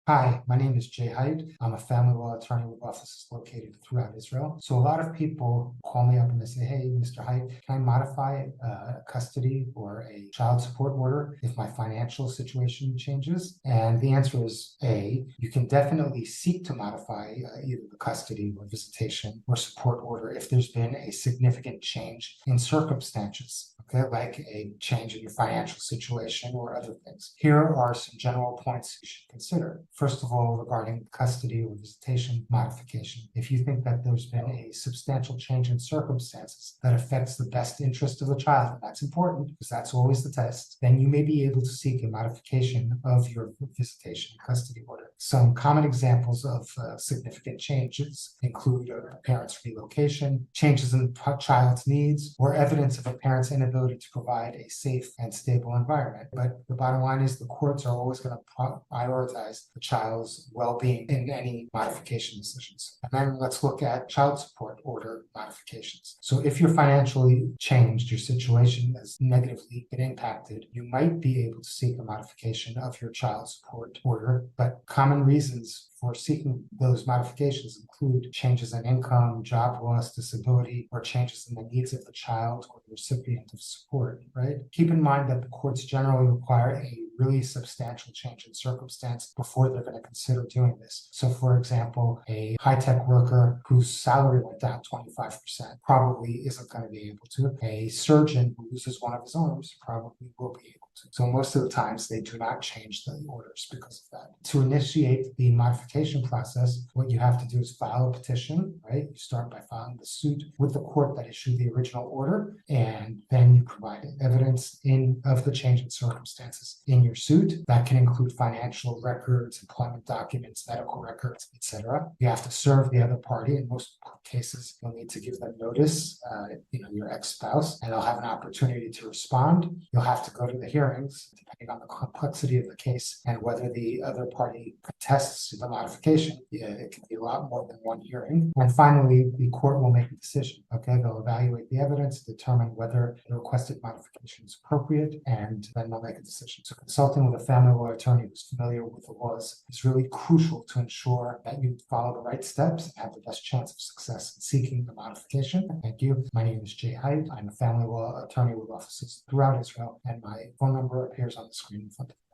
Hi, my name is Jay Hait. I'm a family law attorney with offices located throughout Israel. So a lot of people call me up and they say, hey, Mr. Hait, can I modify custody or a child support order if my financial situation changes? And the answer is A, you can definitely seek to modify either the custody or visitation or support order if there's been a significant change in circumstances, okay, like a change in your financial situation or other things. Here are some general points you should consider. First of all, regarding custody or visitation modification, if you think that there's been a substantial change in circumstances that affects the best interest of the child, and that's important because that's always the test, then you may be able to seek a modification of your visitation custody order. Some common examples of significant changes include a parent's relocation, changes in the child's needs, or evidence of a parent's inability to provide a safe and stable environment. But the bottom line is the courts are always going to prioritize the child's well-being in any modification decisions. And then let's look at child support order modifications. So if you're financially changed, your situation has negatively been impacted, you might be able to seek a modification of your child support order, but common reasons for seeking those modifications include changes in income, job loss, disability, or changes in the needs of the child or the recipient of support, right? Keep in mind that the courts generally require a really substantial change in circumstance before they're going to consider doing this. So for example, a high-tech worker whose salary went down 25% probably isn't going to be able to. A surgeon who loses one of his arms probably will be able to. So most of the times they do not change the orders because of that. To initiate the modification process, what you have to do is file a petition, right? You start by filing the suit with the court that issued the original order, and then you provide evidence of the change in circumstances in your suit. That can include financial records, employment documents, medical records, etc. You have to serve the other party. In most cases, you'll need to give them notice, your ex-spouse, and they'll have an opportunity to respond. You'll have to go to the hearings, depending on the complexity of the case and whether the other party contests the modification. It can be a lot more than one hearing. And finally, the court will make a decision. Okay, they'll evaluate the evidence, determine whether the requested modification is appropriate, and then they'll make a decision. So consulting with a family law attorney who's familiar with the laws is really crucial to ensure that you follow the right steps and have the best chance of success in seeking the modification. Thank you. My name is Jay Hait. I'm a family law attorney with offices throughout Israel, and my phone number appears on the screen in front of you.